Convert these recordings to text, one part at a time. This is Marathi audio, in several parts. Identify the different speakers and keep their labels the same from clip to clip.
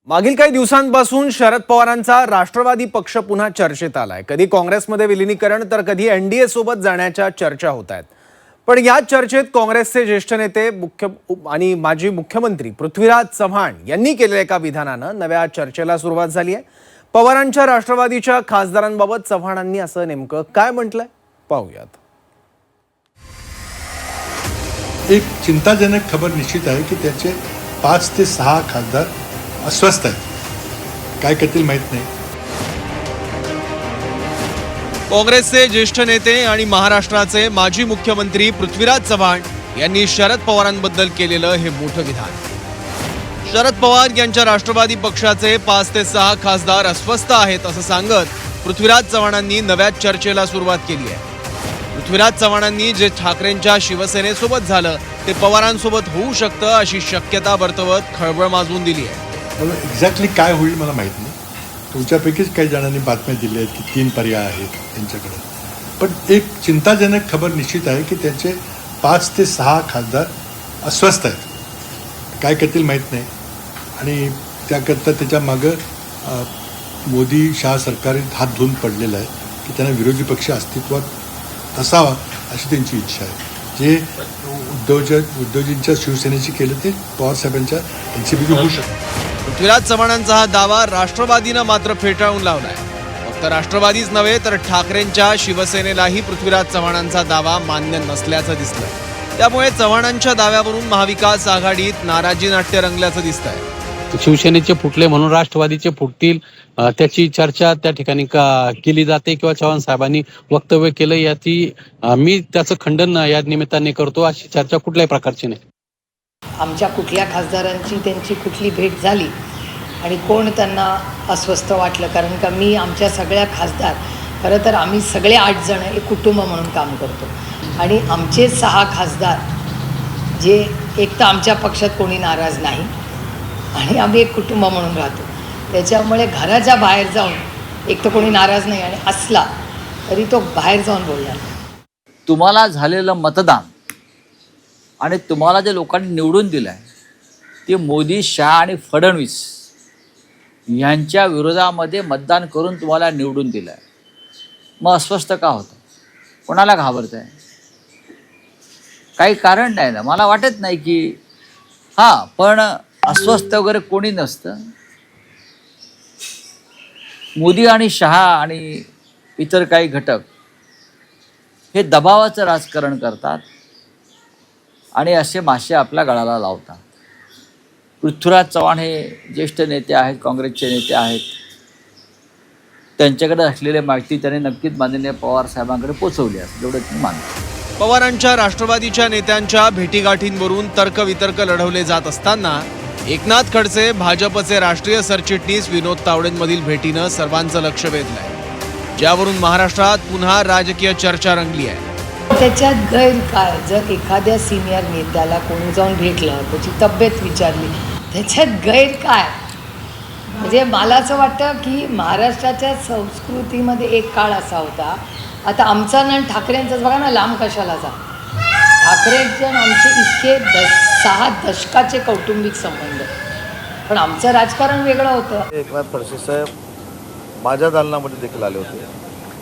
Speaker 1: मागील काही दिवसांपासून शरद पवारांचा राष्ट्रवादी पक्ष पुन्हा चर्चेत आलाय। कधी काँग्रेसमध्ये विलीनीकरण तर कधी एनडीए सोबत जाण्याच्या चर्चा होत आहेत। पण या चर्चेत काँग्रेसचे ज्येष्ठ नेते आणि माजी मुख्यमंत्री पृथ्वीराज चव्हाण यांनी केलेल्या एका विधानानं नव्या चर्चेला सुरुवात झाली आहे। पवारांच्या राष्ट्रवादीच्या खासदारांबाबत चव्हाणांनी असं नेमकं काय म्हटलंय पाहूयात।
Speaker 2: एक चिंताजनक खबर निश्चित आहे की त्याचे 5 ते 6 खासदार अस्वस्थ आहेत। काय करतील माहित नाही।
Speaker 1: काँग्रेसचे ज्येष्ठ नेते आणि महाराष्ट्राचे माजी मुख्यमंत्री पृथ्वीराज चव्हाण यांनी शरद पवारांबद्दल केलेलं हे मोठं विधान। शरद पवार यांच्या राष्ट्रवादी पक्षाचे 5 ते 6 खासदार अस्वस्थ आहेत असं सांगत पृथ्वीराज चव्हाणांनी नव्या चर्चेला सुरुवात केली आहे। पृथ्वीराज चव्हाणांनी जे ठाकरेंच्या शिवसेनेसोबत झालं ते पवारांसोबत होऊ शकतं अशी शक्यता वर्तवत खळबळ माजवून दिली आहे।
Speaker 2: एक्झॅक्टली काय होईल मला माहित नाही। तुमच्यापैकीच काही जणांनी बातम्या दिल्या आहेत की 3 पर्याय आहेत त्यांच्याकडे। पण एक चिंताजनक खबर निश्चित आहे की त्याचे 5 ते 6 खासदार अस्वस्थ आहेत। काय करतील माहीत नाही आणि त्याकरता त्याच्या मागं मोदी शाह सरकार हात धुवून पडलेलं आहे की त्यांना विरोधी पक्ष अस्तित्वात असावा अशी त्यांची इच्छा आहे। जे उद्धवजींच्या शिवसेनेची केलं ते पवारसाहेबांच्या एनसीपीची होऊ शकतं।
Speaker 1: पृथ्वीराज चव्हाणांचा हा दावा राष्ट्रवादीनं मात्र फेटाळून लावलाय। फक्त राष्ट्रवादीच नव्हे तर ठाकरेंच्या शिवसेनेलाही पृथ्वीराज चव्हाणांचा दावा मान्य नसल्याचं दिसतंय। त्यामुळे चव्हाणांच्या दाव्यावरून महाविकास आघाडीत नाराजी नाट्य रंगल्याचं दिसतंय।
Speaker 3: शिवसेनेचे फुटले म्हणून राष्ट्रवादीचे फुटतील त्याची चर्चा त्या ठिकाणी केली जाते किंवा चव्हाण साहेबांनी वक्तव्य केलं याची मी त्याचं खंडन या निमित्ताने करतो। अशी चर्चा कुठल्याही प्रकारची नाही।
Speaker 4: आमच्या कुठल्या खासदारांची त्यांची कुठली भेट झाली आणि कोण त्यांना अस्वस्थ वाटलं, कारण का मी आमच्या सगळ्या खासदार खरं तर आम्ही सगळे 8 जण एक कुटुंब म्हणून काम करतो आणि आमचे 6 खासदार जे एक तर आमच्या पक्षात कोणी नाराज नाही आणि आम्ही एक कुटुंब म्हणून राहतो। त्याच्यामुळे घराच्या बाहेर जाऊन एक तर कोणी नाराज नाही आणि असला तरी तो बाहेर जाऊन बोलला।
Speaker 5: तुम्हाला झालेलं मतदान आणि तुम्हाला जे लोकांनी निवडून दिलं आहे ते मोदी, शाह आणि फडणवीस यांच्या विरोधामध्ये मतदान करून तुम्हाला निवडून दिलं आहे। मग अस्वस्थ का होतं? कोणाला घाबरत आहे? काही कारण नाही ना। मला वाटत नाही की पण अस्वस्थ वगैरे कोणी नसतं। मोदी आणि शहा आणि इतर काही घटक हे दबावाचं राजकारण करतात आणि असे मासे आपल्या गळाला लावतात। पृथ्वीराज चव्हाण हे ज्येष्ठ नेते आहेत, काँग्रेसचे नेते आहेत। त्यांच्याकडे असलेली माहिती त्यांनी नक्कीच माननीय पवार साहेबांकडे पोहोचवली आहे एवढं मी मानतो।
Speaker 1: पवारांच्या राष्ट्रवादीच्या नेत्यांच्या भेटीगाठींवरून तर्कवितर्क लढवले जात असताना एकनाथ खडसे भाजपचे राष्ट्रीय सरचिटणीस विनोद तावडेंमधील भेटीनं सर्वांचं लक्ष वेधलंय, ज्यावरून महाराष्ट्रात पुन्हा राजकीय चर्चा रंगली आहे।
Speaker 4: त्याच्यात गैर काय? जर एखाद्या सिनियर नेत्याला कोणी जाऊन भेटलं, त्याची तब्येत विचारली, त्याच्यात गैर काय? म्हणजे मला असं वाटतं की महाराष्ट्राच्या संस्कृतीमध्ये एक काळ असा होता, आता आमचा ना ठाकरेंचाच बघा ना, लांब कशाला जा। ठाकरेंचे आमचे इतके 6 दशकाचे कौटुंबिक संबंध, पण आमचं राजकारण वेगळं होतं।
Speaker 6: एकनाथ खडसे साहेब माझ्या दालनामध्ये देखील आले होते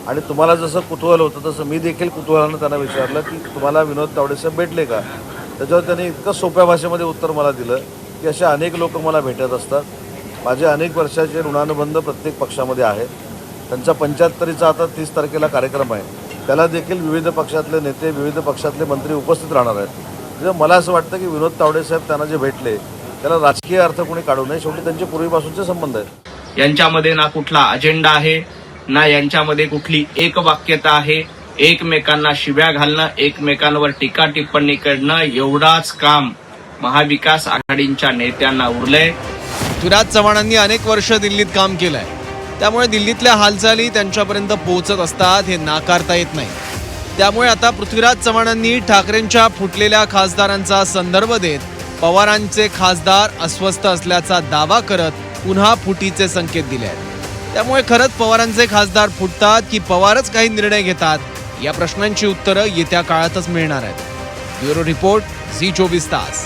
Speaker 6: आणि तुम्हाला जसं कुतूहल होतं तसं मी देखील कुतूहलानं त्यांना विचारलं की तुम्हाला विनोद तावडे साहेब भेटले का? त्याच्यावर त्यांनी इतकं सोप्या भाषेमध्ये उत्तर मला दिलं की असे अनेक लोक मला भेटत असतात। माझे अनेक वर्षाचे ऋणानुबंध प्रत्येक पक्षामध्ये आहेत। त्यांचा 75चा आता 30 तारखेला कार्यक्रम आहे, त्याला देखील विविध पक्षातले नेते, विविध पक्षातले मंत्री उपस्थित राहणार आहेत। म्हणजे मला असं वाटतं की विनोद तावडे साहेब त्यांना जे भेटले त्याला राजकीय अर्थ कोणी काढू नये। शेवटी त्यांचे पूर्वीपासूनचे संबंध आहेत।
Speaker 7: यांच्यामध्ये ना कुठला अजेंडा आहे ना यांच्यामध्ये कुठली एकवाक्यता आहे। एकमेकांना शिव्या घालणं, एकमेकांवर टीका टिप्पणी करणं एवढाच काम महाविकास आघाडीच्या नेत्यांना उरलंय।
Speaker 1: पृथ्वीराज चव्हाणांनी अनेक वर्ष दिल्लीत काम केलंय, त्यामुळे दिल्लीतल्या हालचाली त्यांच्यापर्यंत पोहोचत असतात हे नाकारता येत नाही। त्यामुळे आता पृथ्वीराज चव्हाणांनी ठाकरेंच्या फुटलेल्या खासदारांचा संदर्भ देत पवारांचे खासदार अस्वस्थ असल्याचा दावा करत पुन्हा फुटीचे संकेत दिले आहेत। त्यामुळे खरंच पवारांचे खासदार फुटतात की पवारच काही निर्णय घेतात या प्रश्नांची उत्तरं येत्या काळातच मिळणार आहेत। ब्युरो रिपोर्ट, झी 24 तास।